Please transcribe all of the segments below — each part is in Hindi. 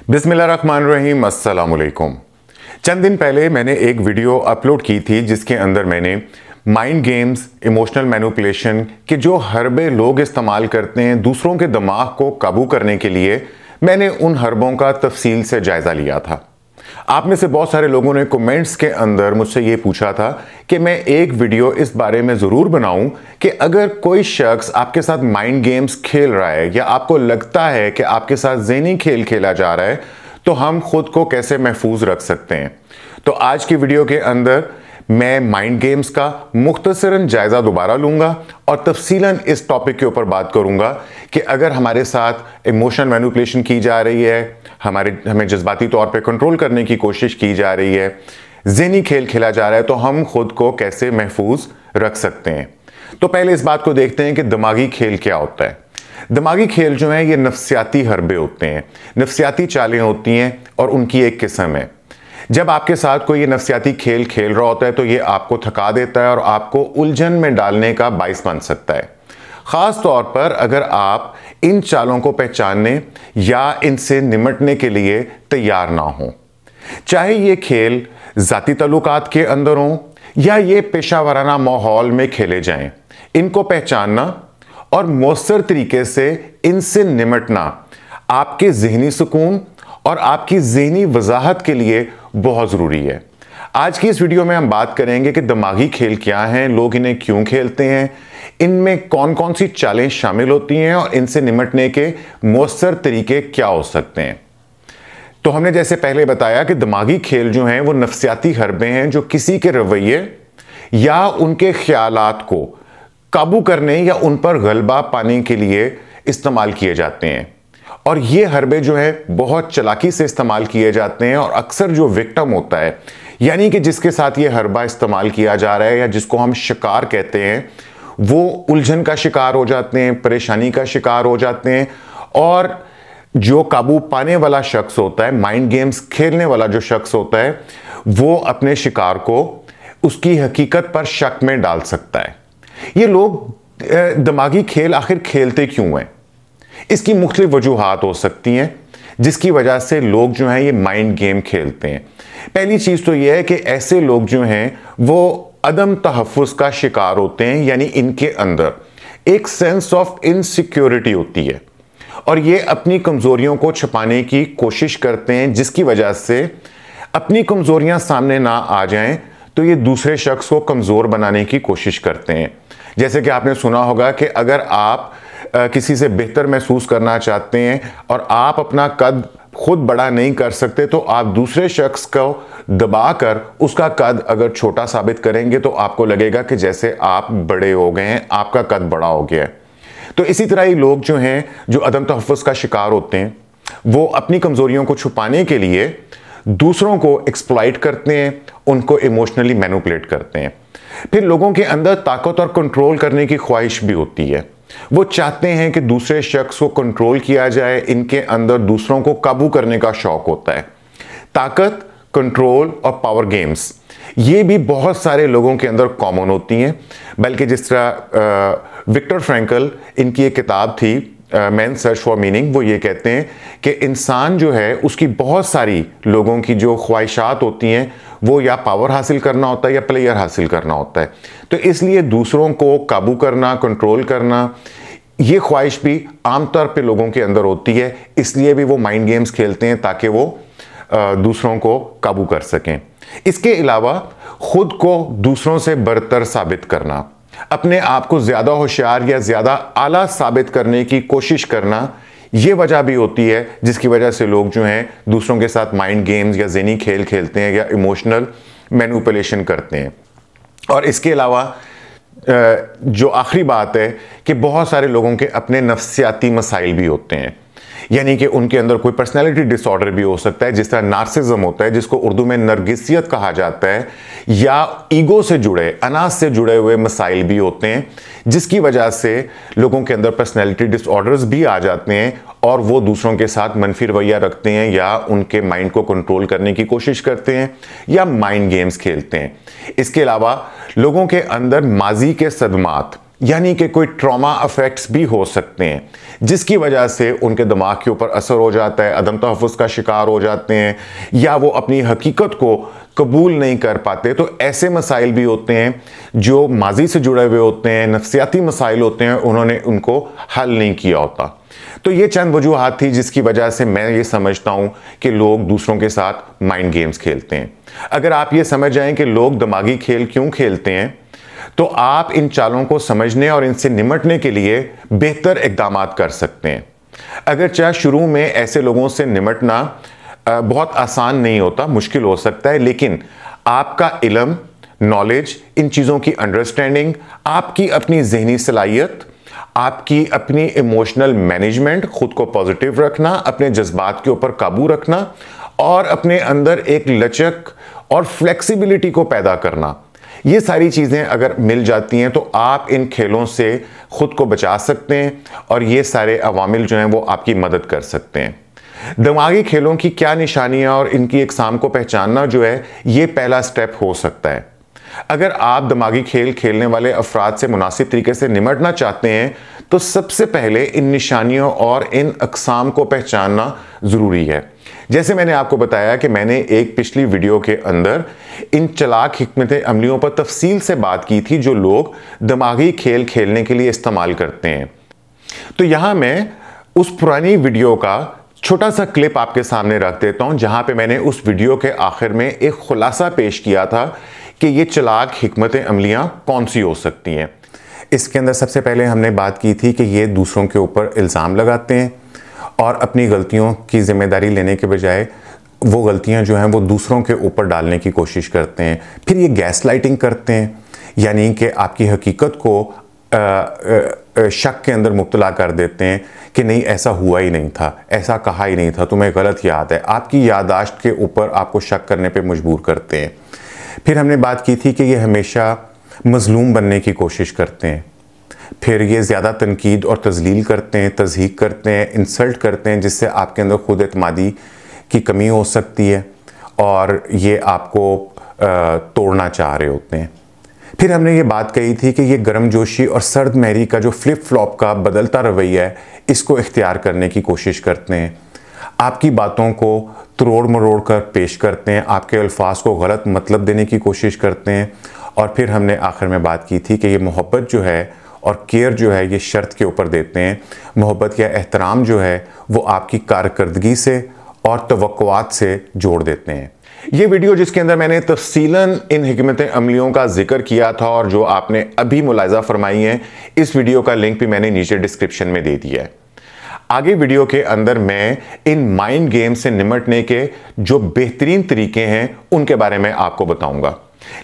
बिस्मिल्लाहिर्रहमानिर्रहीम, अस्सलाम वालेकुम। चंद दिन पहले मैंने एक वीडियो अपलोड की थी जिसके अंदर मैंने माइंड गेम्स, इमोशनल मैनिपुलेशन के जो हरबे लोग इस्तेमाल करते हैं दूसरों के दिमाग को काबू करने के लिए, मैंने उन हरबों का तफसील से जायज़ा लिया था। आप में से बहुत सारे लोगों ने कमेंट्स के अंदर मुझसे ये पूछा था कि मैं एक वीडियो इस बारे में ज़रूर बनाऊं कि अगर कोई शख्स आपके साथ माइंड गेम्स खेल रहा है या आपको लगता है कि आपके साथ ज़हनी खेल खेला जा रहा है तो हम खुद को कैसे महफूज रख सकते हैं। तो आज की वीडियो के अंदर मैं माइंड गेम्स का मुख्तसरन जायज़ा दोबारा लूँगा और तफसीलन इस टॉपिक के ऊपर बात करूँगा कि अगर हमारे साथ इमोशनल मैनिपुलेशन की जा रही है, हमें जज्बाती तौर पे कंट्रोल करने की कोशिश की जा रही है, ज़हनी खेल खेला जा रहा है, तो हम खुद को कैसे महफूज रख सकते हैं। तो पहले इस बात को देखते हैं कि दिमागी खेल क्या होता है। दिमागी खेल जो है ये नफ्सियाती हरबे होते हैं, नफ्सियाती चालें होती हैं और उनकी एक किस्म है। जब आपके साथ कोई ये नफ्सियाती खेल खेल रहा होता है तो ये आपको थका देता है और आपको उलझन में डालने का बाइस बन सकता है। ख़ास तौर पर अगर आप इन चालों को पहचानने या इनसे निमटने के लिए तैयार ना हों। चाहे ये खेल ज़ाती ताल्लुकात के अंदर हों या ये पेशा वराना माहौल में खेले जाएं, इनको पहचानना और मौसर तरीके से इनसे निमटना आपके ज़हनी सुकून और आपकी ज़हनी वजाहत के लिए बहुत ज़रूरी है। आज की इस वीडियो में हम बात करेंगे कि दिमागी खेल क्या हैं, लोग इन्हें क्यों खेलते हैं, इनमें कौन कौन सी चालें शामिल होती हैं और इनसे निमटने के मौसर तरीके क्या हो सकते हैं। तो हमने जैसे पहले बताया कि दिमागी खेल जो हैं वो नफ्सियाती हरबे हैं जो किसी के रवैये या उनके ख्यालात को काबू करने या उन पर गलबा पाने के लिए इस्तेमाल किए जाते हैं। और ये हरबे जो है बहुत चालाकी से इस्तेमाल किए जाते हैं और अक्सर जो विक्टिम होता है, यानी कि जिसके साथ ये हरबा इस्तेमाल किया जा रहा है या जिसको हम शिकार कहते हैं, वो उलझन का शिकार हो जाते हैं, परेशानी का शिकार हो जाते हैं। और जो काबू पाने वाला शख्स होता है, माइंड गेम्स खेलने वाला जो शख्स होता है, वो अपने शिकार को उसकी हकीकत पर शक में डाल सकता है। ये लोग दिमागी खेल आखिर खेलते क्यों हैं? इसकी मुख्तलिफ वजूहात हो सकती हैं जिसकी वजह से लोग जो हैं ये माइंड गेम खेलते हैं। पहली चीज़ तो ये है कि ऐसे लोग जो हैं वो अदम तहफ़्फ़ुज़ का शिकार होते हैं, यानी इनके अंदर एक सेंस ऑफ इनसिक्योरिटी होती है और ये अपनी कमज़ोरियों को छुपाने की कोशिश करते हैं, जिसकी वजह से अपनी कमज़ोरियां सामने ना आ जाएं तो ये दूसरे शख्स को कमज़ोर बनाने की कोशिश करते हैं। जैसे कि आपने सुना होगा कि अगर आप किसी से बेहतर महसूस करना चाहते हैं और आप अपना कद खुद बड़ा नहीं कर सकते तो आप दूसरे शख्स को दबाकर उसका कद अगर छोटा साबित करेंगे तो आपको लगेगा कि जैसे आप बड़े हो गए हैं, आपका कद बड़ा हो गया है। तो इसी तरह ही लोग जो हैं जो अदम तहफ़्फ़ुज़ का शिकार होते हैं वो अपनी कमज़ोरियों को छुपाने के लिए दूसरों को एक्सप्लॉइट करते हैं, उनको इमोशनली मैनिपुलेट करते हैं। फिर लोगों के अंदर ताकत और कंट्रोल करने की ख्वाहिश भी होती है। वो चाहते हैं कि दूसरे शख्स को कंट्रोल किया जाए, इनके अंदर दूसरों को काबू करने का शौक होता है। ताकत, कंट्रोल और पावर गेम्स ये भी बहुत सारे लोगों के अंदर कॉमन होती हैं। बल्कि जिस तरह विक्टर फ्रैंकल, इनकी एक किताब थी मैन सर्च फॉर मीनिंग, वो ये कहते हैं कि इंसान जो है उसकी बहुत सारी लोगों की जो ख्वाहिशात होती हैं वो या पावर हासिल करना होता है या प्लेयर हासिल करना होता है। तो इसलिए दूसरों को काबू करना, कंट्रोल करना, ये ख्वाहिश भी आमतौर पे लोगों के अंदर होती है। इसलिए भी वो माइंड गेम्स खेलते हैं ताकि वो दूसरों को काबू कर सकें। इसके अलावा खुद को दूसरों से बरतर साबित करना, अपने आप को ज़्यादा होशियार या ज़्यादा आला साबित करने की कोशिश करना, ये वजह भी होती है जिसकी वजह से लोग जो हैं दूसरों के साथ माइंड गेम्स या ज़हनी खेल खेलते हैं या इमोशनल मैनिपुलेशन करते हैं। और इसके अलावा जो आखिरी बात है कि बहुत सारे लोगों के अपने नफ्सियाती मसाइल भी होते हैं, यानी कि उनके अंदर कोई पर्सनैलिटी डिसऑर्डर भी हो सकता है, जिस तरह नार्सिज्म होता है जिसको उर्दू में नरगिसियत कहा जाता है, या ईगो से जुड़े, अनाज से जुड़े हुए मसाइल भी होते हैं जिसकी वजह से लोगों के अंदर पर्सनैलिटी डिसऑर्डर्स भी आ जाते हैं और वो दूसरों के साथ मनफी रवैया रखते हैं या उनके माइंड को कंट्रोल करने की कोशिश करते हैं या माइंड गेम्स खेलते हैं। इसके अलावा लोगों के अंदर माजी के सदमात यानी कि कोई ट्रॉमा इफेक्ट्स भी हो सकते हैं, जिसकी वजह से उनके दिमाग के ऊपर असर हो जाता है, अदम तहफ़्फ़ुज़ का शिकार हो जाते हैं या वो अपनी हकीकत को कबूल नहीं कर पाते। तो ऐसे मसाइल भी होते हैं जो माजी से जुड़े हुए होते हैं, नफ्सियाती मसाइल होते हैं, उन्होंने उनको हल नहीं किया होता। तो ये चंद वजूहात थी जिसकी वजह से मैं ये समझता हूँ कि लोग दूसरों के साथ माइंड गेम्स खेलते हैं। अगर आप ये समझ जाएं कि लोग दिमागी खेल क्यों खेलते हैं, तो आप इन चालों को समझने और इनसे निमटने के लिए बेहतर इक़दाम कर सकते हैं। अगर चाहे शुरू में ऐसे लोगों से निमटना बहुत आसान नहीं होता, मुश्किल हो सकता है, लेकिन आपका इल्म, नॉलेज, इन चीज़ों की अंडरस्टैंडिंग, आपकी अपनी जहनी सलाहियत, आपकी अपनी इमोशनल मैनेजमेंट, खुद को पॉजिटिव रखना, अपने जज्बात के ऊपर काबू रखना और अपने अंदर एक लचक और फ्लेक्सिबिलिटी को पैदा करना, ये सारी चीज़ें अगर मिल जाती हैं तो आप इन खेलों से खुद को बचा सकते हैं और ये सारे अवामिल जो हैं वो आपकी मदद कर सकते हैं। दिमागी खेलों की क्या निशानियां और इनकी इकसाम को पहचानना जो है ये पहला स्टेप हो सकता है। अगर आप दिमागी खेल खेलने वाले अफराद से मुनासिब तरीके से निमटना चाहते हैं तो सबसे पहले इन निशानियों और इन अकसाम को पहचानना ज़रूरी है। जैसे मैंने आपको बताया कि मैंने एक पिछली वीडियो के अंदर इन चालाक हिकमत अमलियों पर तफसील से बात की थी जो लोग दिमागी खेल खेलने के लिए इस्तेमाल करते हैं। तो यहां मैं उस पुरानी वीडियो का छोटा सा क्लिप आपके सामने रख देता हूं, जहां पे मैंने उस वीडियो के आखिर में एक खुलासा पेश किया था कि ये चालाक हिकमत अमलियां कौन सी हो सकती हैं। इसके अंदर सबसे पहले हमने बात की थी कि ये दूसरों के ऊपर इल्ज़ाम लगाते हैं और अपनी गलतियों की जिम्मेदारी लेने के बजाय वो गलतियां जो हैं वो दूसरों के ऊपर डालने की कोशिश करते हैं। फिर ये गैस लाइटिंग करते हैं, यानी कि आपकी हकीकत को शक के अंदर मुब्तला कर देते हैं कि नहीं ऐसा हुआ ही नहीं था, ऐसा कहा ही नहीं था, तुम्हें गलत याद है। आपकी याददाश्त के ऊपर आपको शक करने पे मजबूर करते हैं। फिर हमने बात की थी कि ये हमेशा मज़लूम बनने की कोशिश करते हैं। फिर ये ज़्यादा तनकीद और तज़लील करते हैं, तज़हीक करते हैं, इंसल्ट करते हैं, जिससे आपके अंदर खुद एतमादी की कमी हो सकती है और ये आपको तोड़ना चाह रहे होते हैं। फिर हमने ये बात कही थी कि ये गर्मजोशी और सर्द महरी का जो फ्लिप फ्लॉप का बदलता रवैया है, इसको इख्तियार करने की कोशिश करते हैं। आपकी बातों को तरोड़ मरोड़ कर पेश करते हैं, आपके अल्फाज को गलत मतलब देने की कोशिश करते हैं। और फिर हमने आखिर में बात की थी कि ये मोहब्बत जो है और केयर जो है ये शर्त के ऊपर देते हैं। मोहब्बत या एहतराम जो है वो आपकी कारकर्दगी से और तवक्कुआत से जोड़ देते हैं। ये वीडियो जिसके अंदर मैंने तफसीलन इन हिकमत अमलियों का जिक्र किया था और जो आपने अभी मुलाहिज़ा फरमाई है, इस वीडियो का लिंक भी मैंने नीचे डिस्क्रिप्शन में दे दिया है। आगे वीडियो के अंदर मैं इन माइंड गेम से निमटने के जो बेहतरीन तरीके हैं उनके बारे में आपको बताऊंगा।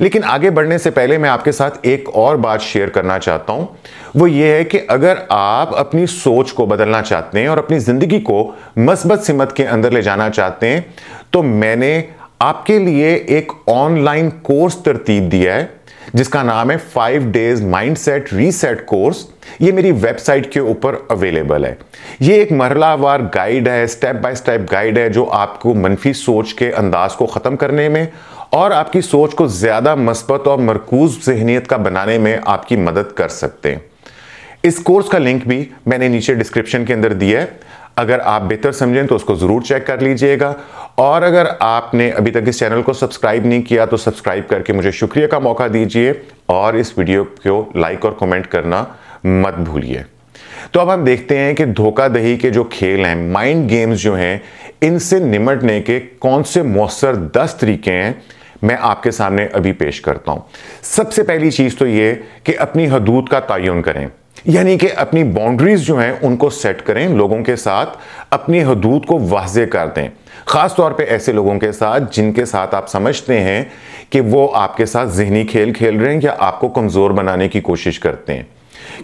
लेकिन आगे बढ़ने से पहले मैं आपके साथ एक और बात शेयर करना चाहता हूं, वो ये है कि अगर आप अपनी सोच को बदलना चाहते हैं और अपनी ज़िंदगी को मस्बत सिमत के अंदर ले जाना चाहते हैं, तो मैंने आपके लिए एक ऑनलाइन कोर्स तरतीब दिया है जिसका नाम है 5 डेज माइंडसेट रीसेट कोर्स। ये मेरी वेबसाइट के ऊपर अवेलेबल है। ये एक मरहलावार गाइड है, स्टेप बाय स्टेप गाइड है जो आपको मनफी सोच के अंदाज को ख़त्म करने में और आपकी सोच को ज़्यादा मस्बत और मरकूज ज़हनियत का बनाने में आपकी मदद कर सकते हैं। इस कोर्स का लिंक भी मैंने नीचे डिस्क्रिप्शन के अंदर दिया है। अगर आप बेहतर समझें तो उसको ज़रूर चेक कर लीजिएगा और अगर आपने अभी तक इस चैनल को सब्सक्राइब नहीं किया तो सब्सक्राइब करके मुझे शुक्रिया का मौका दीजिए और इस वीडियो को लाइक और कमेंट करना मत भूलिए। तो अब हम देखते हैं कि धोखाधड़ी के जो खेल हैं, माइंड गेम्स जो हैं, इनसे निमटने के कौन से मौसर 10 तरीके हैं मैं आपके सामने अभी पेश करता हूं। सबसे पहली चीज़ तो ये कि अपनी हदूद का तयन करें, यानी कि अपनी बाउंड्रीज जो हैं उनको सेट करें। लोगों के साथ अपनी हदूद को वाज़े कर दें, ख़ास तौर पे ऐसे लोगों के साथ जिनके साथ आप समझते हैं कि वो आपके साथ ज़हनी खेल खेल रहे हैं या आपको कमज़ोर बनाने की कोशिश करते हैं,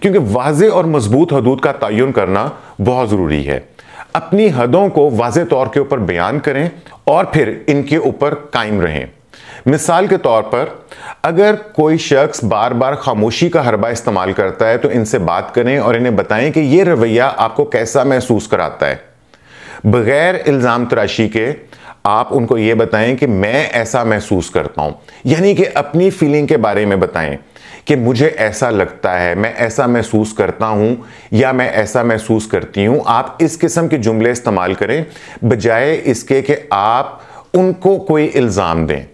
क्योंकि वाज़े और मजबूत हदूद का तयन करना बहुत ज़रूरी है। अपनी हदों को वाज़े तौर के ऊपर बयान करें और फिर इनके ऊपर कायम रहें। मिसाल के तौर पर अगर कोई शख्स बार बार खामोशी का हरबा इस्तेमाल करता है तो इनसे बात करें और इन्हें बताएं कि यह रवैया आपको कैसा महसूस कराता है। बगैर इल्ज़ाम तराशी के आप उनको ये बताएं कि मैं ऐसा महसूस करता हूं, यानी कि अपनी फीलिंग के बारे में बताएं कि मुझे ऐसा लगता है, मैं ऐसा महसूस करता हूं या मैं ऐसा महसूस करती हूं। आप इस किस्म के जुमले इस्तेमाल करें बजाय इसके कि आप उनको कोई इल्ज़ाम दें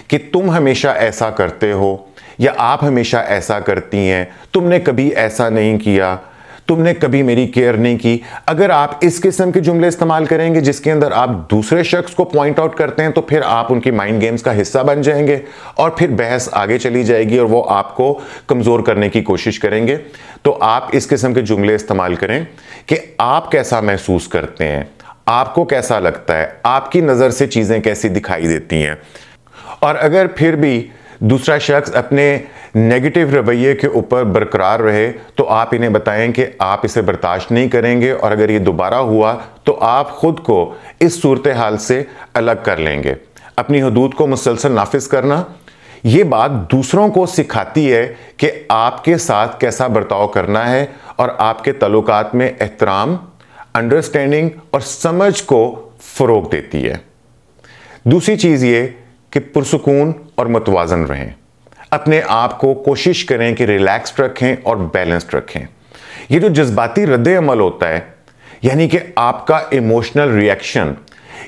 कि तुम हमेशा ऐसा करते हो या आप हमेशा ऐसा करती हैं, तुमने कभी ऐसा नहीं किया, तुमने कभी मेरी केयर नहीं की। अगर आप इस किस्म के जुमले इस्तेमाल करेंगे जिसके अंदर आप दूसरे शख्स को पॉइंट आउट करते हैं, तो फिर आप उनकी माइंड गेम्स का हिस्सा बन जाएंगे और फिर बहस आगे चली जाएगी और वो आपको कमज़ोर करने की कोशिश करेंगे। तो आप इस किस्म के जुमले इस्तेमाल करें कि आप कैसा महसूस करते हैं, आपको कैसा लगता है, आपकी नज़र से चीज़ें कैसी दिखाई देती हैं। और अगर फिर भी दूसरा शख्स अपने नेगेटिव रवैये के ऊपर बरकरार रहे तो आप इन्हें बताएं कि आप इसे बर्दाश्त नहीं करेंगे और अगर ये दोबारा हुआ तो आप खुद को इस सूरत हाल से अलग कर लेंगे। अपनी हदूद को मुसलसल नाफिज करना, ये बात दूसरों को सिखाती है कि आपके साथ कैसा बर्ताव करना है और आपके तल्लुकात में एहतराम, अंडरस्टैंडिंग और समझ को फ़रोग देती है। दूसरी चीज़ ये कि पुरसुकून और मुतवाज़न रहें। अपने आप को कोशिश करें कि रिलैक्स्ड रखें और बैलेंस्ड रखें। ये जो जज्बाती रद्द अमल होता है, यानी कि आपका इमोशनल रिएक्शन,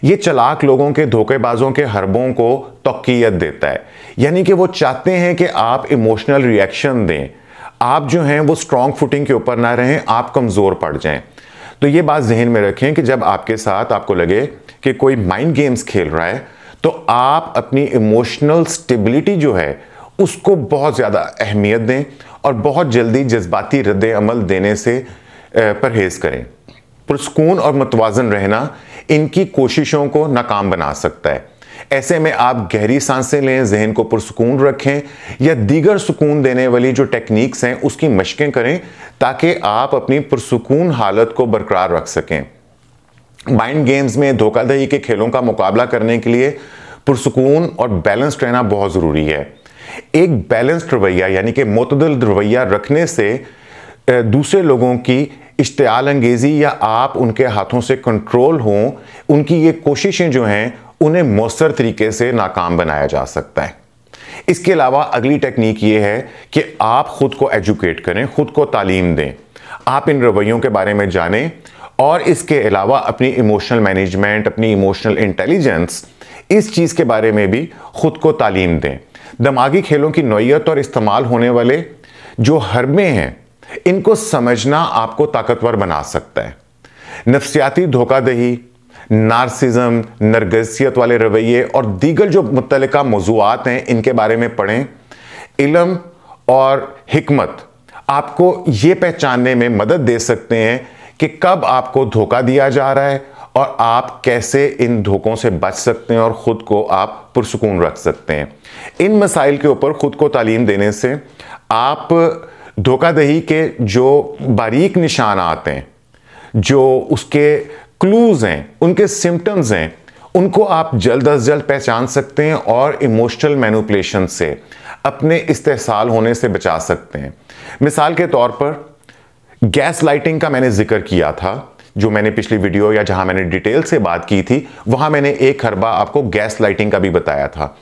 ये चालाक लोगों के, धोखेबाजों के हरबों को तौक़ीयत देता है। यानी कि वो चाहते हैं कि आप इमोशनल रिएक्शन दें, आप जो हैं वो स्ट्रॉन्ग फुटिंग के ऊपर ना रहें, आप कमज़ोर पड़ जाएं। तो ये बात जहन में रखें कि जब आपके साथ आपको लगे कि कोई माइंड गेम्स खेल रहा है तो आप अपनी इमोशनल स्टेबिलिटी जो है उसको बहुत ज़्यादा अहमियत दें और बहुत जल्दी जज्बाती रद्द अमल देने से परहेज़ करें। पुरसुकून और मुतवाज़न रहना इनकी कोशिशों को नाकाम बना सकता है। ऐसे में आप गहरी सांसें लें, जहन को पुरसुकून रखें या दीगर सुकून देने वाली जो टेक्निक्स हैं उसकी मशकें करें ताकि आप अपनी पुरसुकून हालत को बरकरार रख सकें। माइंड गेम्स में धोखाधड़ी के खेलों का मुकाबला करने के लिए पुरसुकून और बैलेंस्ड रहना बहुत ज़रूरी है। एक बैलेंस्ड रवैया यानी कि मुतदल रवैया रखने से दूसरे लोगों की इश्तियाल अंगेज़ी या आप उनके हाथों से कंट्रोल हों, उनकी ये कोशिशें जो हैं उन्हें मौसर तरीके से नाकाम बनाया जा सकता है। इसके अलावा अगली टेक्निक ये है कि आप ख़ुद को एजुकेट करें, ख़ुद को तालीम दें, आप इन रवैयों के बारे में जानें और इसके अलावा अपनी इमोशनल मैनेजमेंट, अपनी इमोशनल इंटेलिजेंस, इस चीज़ के बारे में भी ख़ुद को तालीम दें। दिमागी खेलों की नौइयत और इस्तेमाल होने वाले जो हरबे हैं इनको समझना आपको ताकतवर बना सकता है। नफ्सियाती धोखाधड़ी, नार्सिज्म, नरगिसियत वाले रवैये और दीगर जो मुतल्लिका मौज़ूआत हैं इनके बारे में पढ़ें। इल्म और हिकमत आपको ये पहचानने में मदद दे सकते हैं कि कब आपको धोखा दिया जा रहा है और आप कैसे इन धोखों से बच सकते हैं और ख़ुद को आप पुरसुकून रख सकते हैं। इन मसाइल के ऊपर ख़ुद को तालीम देने से आप धोखाधड़ी के जो बारीक निशानात हैं, जो उसके क्लूज़ हैं, उनके सिम्टम्स हैं, उनको आप जल्द अज जल्द पहचान सकते हैं और इमोशनल मैनिपुलेशन से अपने इस्तेहसाल होने से बचा सकते हैं। मिसाल के तौर पर गैस लाइटिंग का मैंने जिक्र किया था, जो मैंने पिछली वीडियो या जहां मैंने डिटेल से बात की थी वहां मैंने एक हरबा आपको गैस लाइटिंग का भी बताया था।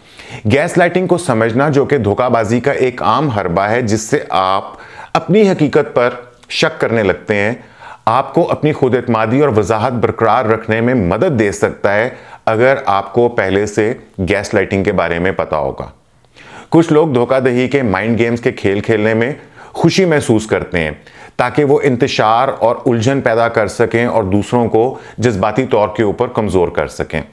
गैस लाइटिंग को समझना जो कि धोखाबाजी का एक आम हरबा है जिससे आप अपनी हकीकत पर शक करने लगते हैं, आपको अपनी खुद एतमादी और वजाहत बरकरार रखने में मदद दे सकता है अगर आपको पहले से गैस लाइटिंग के बारे में पता होगा। कुछ लोग धोखाधड़ी के माइंड गेम्स के खेल खेलने में खुशी महसूस करते हैं ताकि वो इंतशार और उलझन पैदा कर सकें और दूसरों को जज्बाती तौर के ऊपर कमज़ोर कर सकें।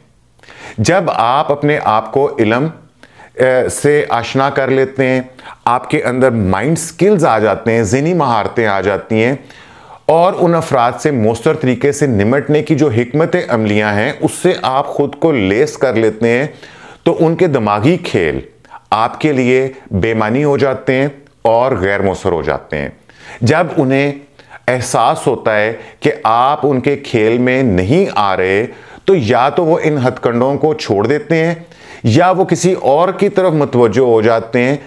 जब आप अपने आप को इल्म से आशना कर लेते हैं, आपके अंदर माइंड स्किल्स आ जाते हैं, ज़हनी महारतें आ जाती हैं और उन अफराद से मौसर तरीके से निमटने की जो हिकमत अमलियाँ हैं उससे आप ख़ुद को लेस कर लेते हैं, तो उनके दिमागी खेल आपके लिए बेमानी हो जाते हैं और गैर मौसर हो जाते हैं। जब उन्हें एहसास होता है कि आप उनके खेल में नहीं आ रहे तो या तो वो इन हथकंडों को छोड़ देते हैं या वो किसी और की तरफ मुतवज्जो हो जाते हैं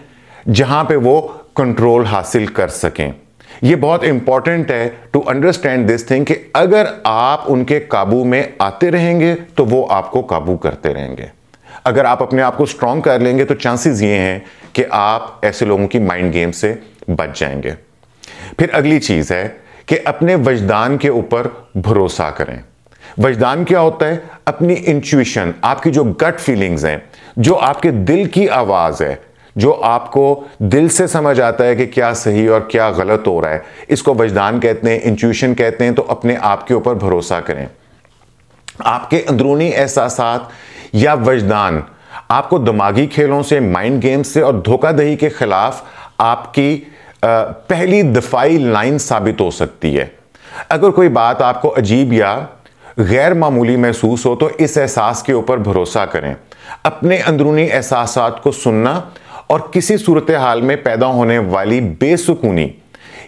जहां पे वो कंट्रोल हासिल कर सकें। ये बहुत इंपॉर्टेंट है टू अंडरस्टैंड दिस थिंग कि अगर आप उनके काबू में आते रहेंगे तो वो आपको काबू करते रहेंगे। अगर आप अपने आप को स्ट्रांग कर लेंगे तो चांसेस ये हैं कि आप ऐसे लोगों की माइंड गेम से बच जाएंगे। फिर अगली चीज है कि अपने वजदान के ऊपर भरोसा करें। वजदान क्या होता है? अपनी इंट्यूशन, आपकी जो गट फीलिंग्स हैं, जो आपके दिल की आवाज है, जो आपको दिल से समझ आता है कि क्या सही और क्या गलत हो रहा है, इसको वजदान कहते हैं, इंट्यूशन कहते हैं। तो अपने आप के ऊपर भरोसा करें। आपके अंदरूनी एहसासात या वजदान आपको दिमागी खेलों से, माइंड गेम्स से और धोखाधड़ी के खिलाफ आपकी पहली दफाई लाइन साबित हो सकती है। अगर कोई बात आपको अजीब या गैर मामूली महसूस हो तो इस एहसास के ऊपर भरोसा करें। अपने अंदरूनी एहसासात को सुनना और किसी सूरत हाल में पैदा होने वाली बेसुकूनी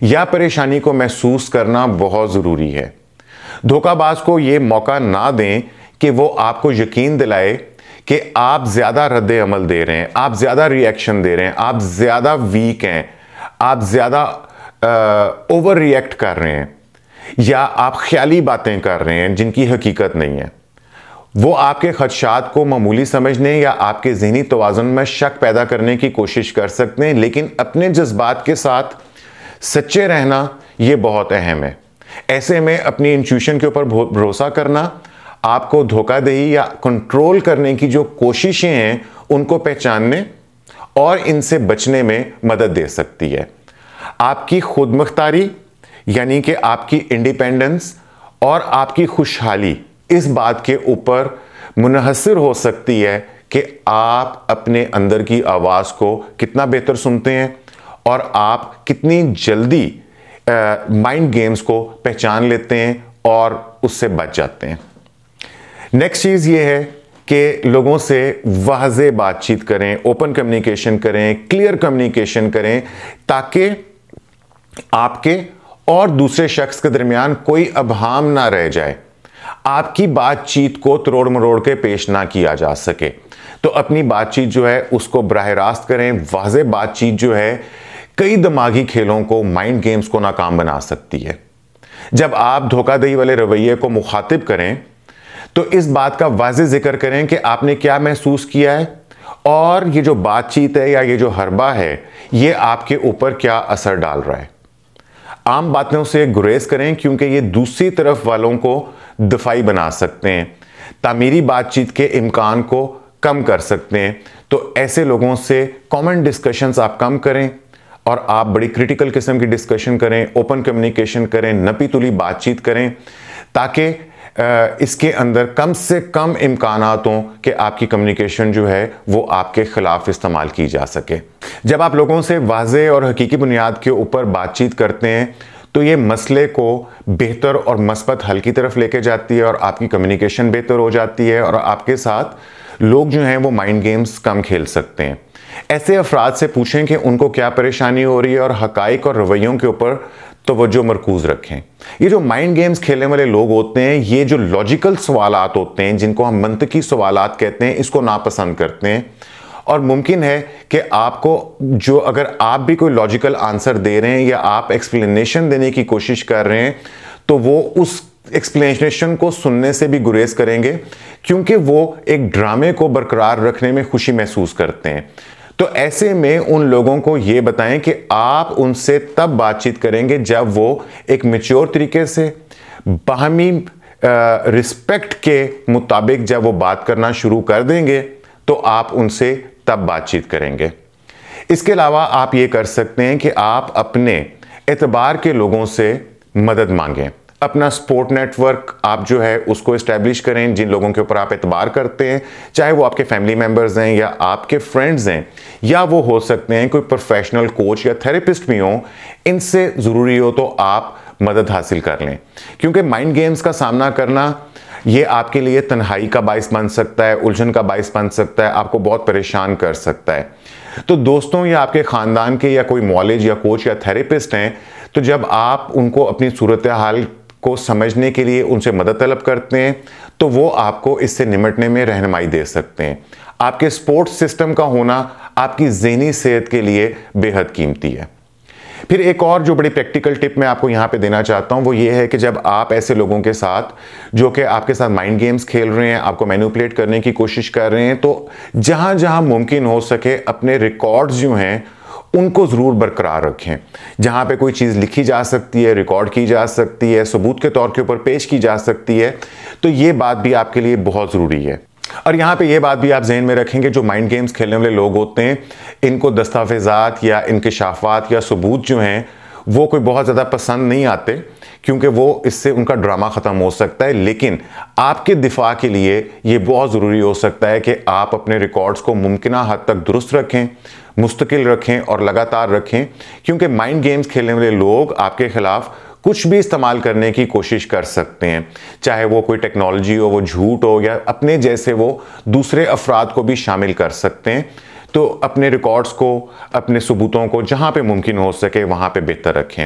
या परेशानी को महसूस करना बहुत ज़रूरी है। धोखाबाज को यह मौका ना दें कि वो आपको यकीन दिलाए कि आप ज़्यादा रद्द अमल दे रहे हैं, आप ज़्यादा रिएक्शन दे रहे हैं, आप ज़्यादा वीक हैं, आप ज़्यादा ओवर रिएक्ट कर रहे हैं, या आप ख्याली बातें कर रहे हैं जिनकी हकीकत नहीं है। वो आपके खदशात को मामूली समझने या आपके ज़हनी तवाज़ुन में शक पैदा करने की कोशिश कर सकते हैं, लेकिन अपने जज्बात के साथ सच्चे रहना ये बहुत अहम है। ऐसे में अपनी इंट्यूशन के ऊपर भरोसा करना आपको धोखाधड़ी या कंट्रोल करने की जो कोशिशें हैं उनको पहचानने और इनसे बचने में मदद दे सकती है। आपकी खुदमुख्तारी यानी कि आपकी इंडिपेंडेंस और आपकी खुशहाली इस बात के ऊपर मुनहसर हो सकती है कि आप अपने अंदर की आवाज़ को कितना बेहतर सुनते हैं और आप कितनी जल्दी माइंड गेम्स को पहचान लेते हैं और उससे बच जाते हैं। नेक्स्ट चीज़ ये है कि लोगों से वाज़े बातचीत करें, ओपन कम्युनिकेशन करें, क्लियर कम्युनिकेशन करें, ताकि आपके और दूसरे शख्स के दरमियान कोई अबहाम ना रह जाए, आपकी बातचीत को तरोड़ मरोड़ के पेश ना किया जा सके। तो अपनी बातचीत जो है उसको बराह रास्त करें। वाज़े बातचीत जो है कई दिमागी खेलों को, माइंड गेम्स को नाकाम बना सकती है। जब आप धोखाधड़ी वाले रवैये को मुखातिब करें तो इस बात का वाज़े जिक्र करें कि आपने क्या महसूस किया है और ये जो बातचीत है या ये जो हरबा है ये आपके ऊपर क्या असर डाल रहा है। आम बातों से गुरेज करें क्योंकि ये दूसरी तरफ वालों को दफाई बना सकते हैं, तामीरी बातचीत के इम्कान को कम कर सकते हैं। तो ऐसे लोगों से कॉमन डिस्कशंस आप कम करें और आप बड़ी क्रिटिकल किस्म की डिस्कशन करें, ओपन कम्युनिकेशन करें, नपी तुली बातचीत करें, ताकि इसके अंदर कम से कम इम्कानात हों कि आपकी कम्युनिकेशन जो है वो आपके खिलाफ इस्तेमाल की जा सके। जब आप लोगों से वाज़े और हकीकी बुनियाद के ऊपर बातचीत करते हैं तो ये मसले को बेहतर और मस्बत हल की तरफ लेके जाती है और आपकी कम्युनिकेशन बेहतर हो जाती है और आपके साथ लोग जो हैं वो माइंड गेम्स कम खेल सकते हैं। ऐसे अफराद से पूछें कि उनको क्या परेशानी हो रही है और हकाइक और रवैयों के ऊपर तवज्जो मरकूज रखें। ये जो माइंड गेम्स खेलने वाले लोग होते हैं, ये जो लॉजिकल सवालात होते हैं जिनको हम मंतकी सवालात कहते हैं, इसको नापसंद करते हैं। और मुमकिन है कि आपको जो, अगर आप भी कोई लॉजिकल आंसर दे रहे हैं या आप एक्सप्लेनेशन देने की कोशिश कर रहे हैं तो वो उस एक्सप्लेनेशन को सुनने से भी गुरेज करेंगे, क्योंकि वो एक ड्रामे को बरकरार रखने में खुशी महसूस करते हैं। तो ऐसे में उन लोगों को ये बताएं कि आप उनसे तब बातचीत करेंगे जब वो एक मैच्योर तरीके से, बाहमी रिस्पेक्ट के मुताबिक जब वो बात करना शुरू कर देंगे तो आप उनसे तब बातचीत करेंगे। इसके अलावा आप ये कर सकते हैं कि आप अपने एतबार के लोगों से मदद मांगें। अपना सपोर्ट नेटवर्क आप जो है उसको इस्टेब्लिश करें जिन लोगों के ऊपर आप एतबार करते हैं, चाहे वो आपके फैमिली मेम्बर्स हैं या आपके फ्रेंड्स हैं, या वो हो सकते हैं कोई प्रोफेशनल कोच या थेरेपिस्ट भी हों। इनसे ज़रूरी हो तो आप मदद हासिल कर लें, क्योंकि माइंड गेम्स का सामना करना ये आपके लिए तन्हाई का बाइस बन सकता है, उलझन का बाइस बन सकता है, आपको बहुत परेशान कर सकता है। तो दोस्तों या आपके ख़ानदान के या कोई मौलिज या कोच या थेरेपिस्ट हैं, तो जब आप उनको अपनी सूरत हाल को समझने के लिए उनसे मदद तलब करते हैं तो वो आपको इससे निमटने में रहनुमाई दे सकते हैं। आपके सपोर्ट सिस्टम का होना आपकी ज़हनी सेहत के लिए बेहद कीमती है। फिर एक और जो बड़ी प्रैक्टिकल टिप मैं आपको यहाँ पे देना चाहता हूँ वो ये है कि जब आप ऐसे लोगों के साथ जो कि आपके साथ माइंड गेम्स खेल रहे हैं, आपको मैनिपुलेट करने की कोशिश कर रहे हैं, तो जहाँ जहाँ मुमकिन हो सके अपने रिकॉर्ड्स जो हैं उनको ज़रूर बरकरार रखें। जहाँ पे कोई चीज़ लिखी जा सकती है, रिकॉर्ड की जा सकती है, सबूत के तौर के ऊपर पेश की जा सकती है, तो ये बात भी आपके लिए बहुत ज़रूरी है। और यहाँ पे ये बात भी आप जहन में रखेंगे, जो माइंड गेम्स खेलने वाले लोग होते हैं इनको दस्तावेज़ात या इंकशाफात या सबूत जो हैं वो कोई बहुत ज़्यादा पसंद नहीं आते, क्योंकि वो इससे उनका ड्रामा ख़त्म हो सकता है। लेकिन आपके दिफा के लिए ये बहुत ज़रूरी हो सकता है कि आप अपने रिकॉर्ड्स को मुमकिन हद तक दुरुस्त रखें, मुस्तकिल रखें और लगातार रखें, क्योंकि माइंड गेम्स खेलने वाले लोग आपके ख़िलाफ़ कुछ भी इस्तेमाल करने की कोशिश कर सकते हैं, चाहे वो कोई टेक्नोलॉजी हो, वो झूठ हो, या अपने जैसे वो दूसरे अफराद को भी शामिल कर सकते हैं। तो अपने रिकॉर्ड्स को, अपने सबूतों को जहाँ पे मुमकिन हो सके वहाँ पे बेहतर रखें।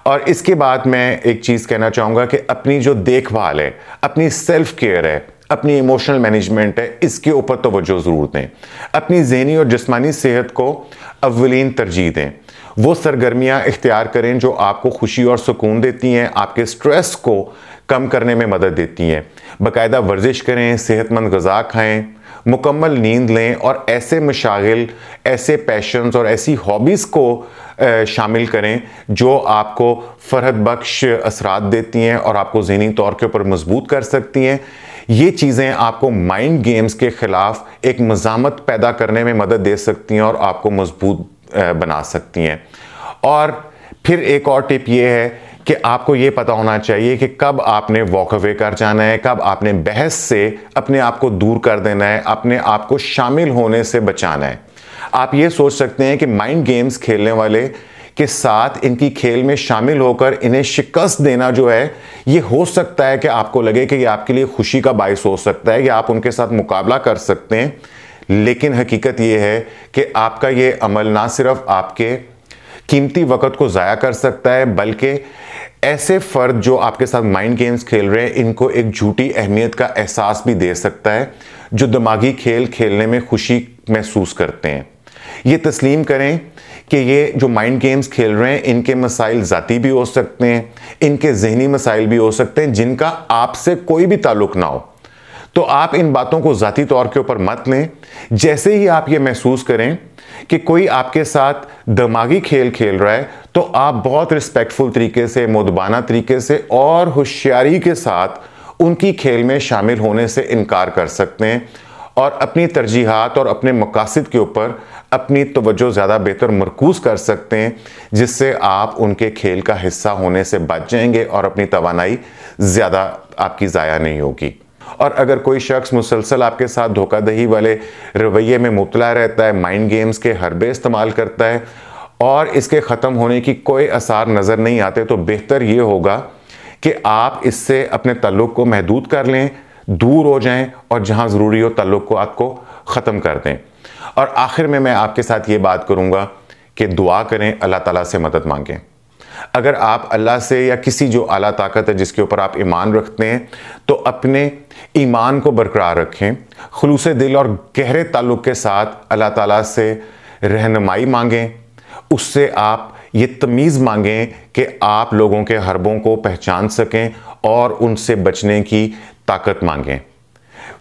और इसके बाद मैं एक चीज़ कहना चाहूँगा कि अपनी जो देखभाल है, अपनी सेल्फ केयर है, अपनी इमोशनल मैनेजमेंट है, इसके ऊपर तवज्जो ज़रूर दें। अपनी ज़हनी और जिस्मानी सेहत को अव्वलीन तरजीह दें। वो सरगर्मियाँ इख्तियार करें जो आपको खुशी और सुकून देती हैं, आपके स्ट्रेस को कम करने में मदद देती हैं। बाकायदा वर्जिश करें, सेहतमंद ग़िज़ा खाएँ, मुकम्मल नींद लें और ऐसे मशागिल, ऐसे पैशंस और ऐसी हॉबीज़ को शामिल करें जो आपको फ़रहत बख्श असरात देती हैं और आपको ज़हनी तौर के ऊपर मजबूत कर सकती हैं। ये चीज़ें आपको माइंड गेम्स के ख़िलाफ़ एक मज़ामत पैदा करने में मदद दे सकती हैं और आपको मजबूत बना सकती हैं। और फिर एक और टिप ये है कि आपको ये पता होना चाहिए कि कब आपने वॉक अवे कर जाना है, कब आपने बहस से अपने आप को दूर कर देना है, अपने आप को शामिल होने से बचाना है। आप ये सोच सकते हैं कि माइंड गेम्स खेलने वाले के साथ इनकी खेल में शामिल होकर इन्हें शिकस्त देना जो है, ये हो सकता है कि आपको लगे कि ये आपके लिए खुशी का बायस हो सकता है, कि आप उनके साथ मुकाबला कर सकते हैं। लेकिन हकीकत ये है कि आपका ये अमल ना सिर्फ आपके कीमती वक़्त को ज़ाया कर सकता है, बल्कि ऐसे फ़र्द जो आपके साथ माइंड गेम्स खेल रहे हैं इनको एक झूठी अहमियत का एहसास भी दे सकता है, जो दिमागी खेल खेलने में खुशी महसूस करते हैं। ये तस्लीम करें कि ये जो माइंड गेम्स खेल रहे हैं इनके मसाइल ज़ाती भी हो सकते हैं, इनके ज़हनी मसाइल भी हो सकते हैं जिनका आपसे कोई भी ताल्लुक़ ना हो। तो आप इन बातों को ज़ाती तौर के ऊपर मत लें। जैसे ही आप ये महसूस करें कि कोई आपके साथ दिमागी खेल खेल रहा है, तो आप बहुत रिस्पेक्टफुल तरीके से, मुदबाना तरीके से और होशियारी के साथ उनकी खेल में शामिल होने से इनकार कर सकते हैं और अपनी तरजीहात और अपने मकासद के ऊपर अपनी तवज्जो ज़्यादा बेहतर मरकूज़ कर सकते हैं, जिससे आप उनके खेल का हिस्सा होने से बच जाएंगे और अपनी तवानाई ज़्यादा आपकी ज़ाया नहीं होगी। और अगर कोई शख्स मुसलसल आपके साथ धोखाधड़ी वाले रवैये में मुब्तला रहता है, माइंड गेम्स के हरबे इस्तेमाल करता है और इसके ख़त्म होने की कोई आसार नज़र नहीं आते, तो बेहतर ये होगा कि आप इससे अपने ताल्लुक़ को महदूद कर लें, दूर हो जाएं और जहां ज़रूरी हो ताल्लुक़ात को ख़त्म कर दें। और आखिर में मैं आपके साथ ये बात करूँगा कि दुआ करें, अल्लाह ताला से मदद मांगें। अगर आप अल्लाह से या किसी जो आला ताकत है जिसके ऊपर आप ईमान रखते हैं, तो अपने ईमान को बरकरार रखें, खुलूस दिल और गहरे ताल्लुक़ के साथ अल्लाह ताला से रहनुमाई मांगें। उससे आप ये तमीज़ मांगें कि आप लोगों के हरबों को पहचान सकें और उनसे बचने की ताकत मांगें।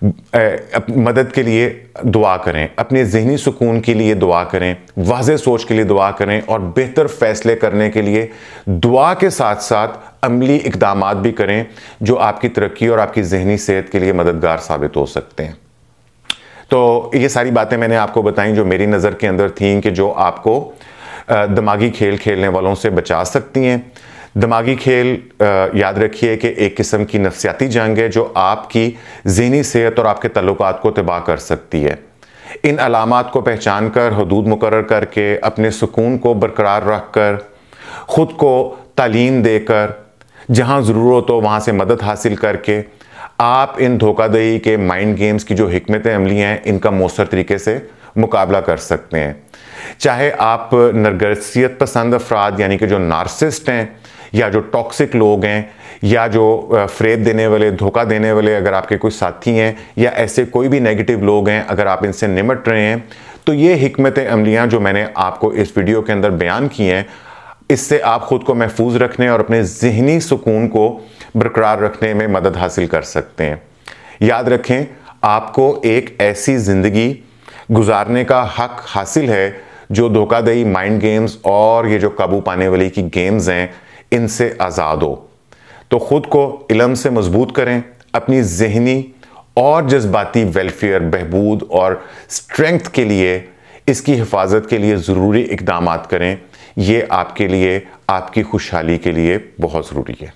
मदद के लिए दुआ करें, अपने ज़हनी सुकून के लिए दुआ करें, वाज़ेह सोच के लिए दुआ करें और बेहतर फ़ैसले करने के लिए दुआ के साथ साथ अमली इक़दामात भी करें जो आपकी तरक्की और आपकी ज़हनी सेहत के लिए मददगार साबित हो सकते हैं। तो ये सारी बातें मैंने आपको बताई जो मेरी नज़र के अंदर थीं कि जो आपको दिमागी खेल खेलने वालों से बचा सकती हैं। दिमागी खेल याद रखिए कि एक किस्म की नफ्सियाती जंग है जो आपकी ज़हनी सेहत और आपके तल्लुकात को तबाह कर सकती है। इन अलामात को पहचान कर, हदूद मुकर्रर करके, अपने सुकून को बरकरार रख कर, ख़ुद को तालीम देकर, जहाँ ज़रूरत हो वहाँ से मदद हासिल करके आप इन धोखाधड़ी के माइंड गेम्स की जो हिकमत अमली हैं इनका मौसर तरीके से मुकाबला कर सकते हैं। चाहे आप नरगिसियत पसंद अफराद यानी कि जो नार्सिस्ट हैं, या जो टॉक्सिक लोग हैं, या जो फ़रेब देने वाले, धोखा देने वाले अगर आपके कोई साथी हैं, या ऐसे कोई भी नेगेटिव लोग हैं, अगर आप इनसे निमट रहे हैं, तो ये हिकमत अमलियाँ जो मैंने आपको इस वीडियो के अंदर बयान की हैं, इससे आप खुद को महफूज रखने और अपने ज़हनी सुकून को बरकरार रखने में मदद हासिल कर सकते हैं। याद रखें, आपको एक ऐसी ज़िंदगी गुजारने का हक हासिल है जो धोखाधड़ी, माइंड गेम्स और ये जो काबू पाने वाली की गेम्स हैं, इनसे आज़ाद हो। तो ख़ुद को इल्म से मजबूत करें, अपनी ज़हनी और जज्बाती वेलफेयर, बहबूद और स्ट्रेंथ के लिए, इसकी हिफाजत के लिए ज़रूरी इक़दामात करें। ये आपके लिए, आपकी खुशहाली के लिए बहुत ज़रूरी है।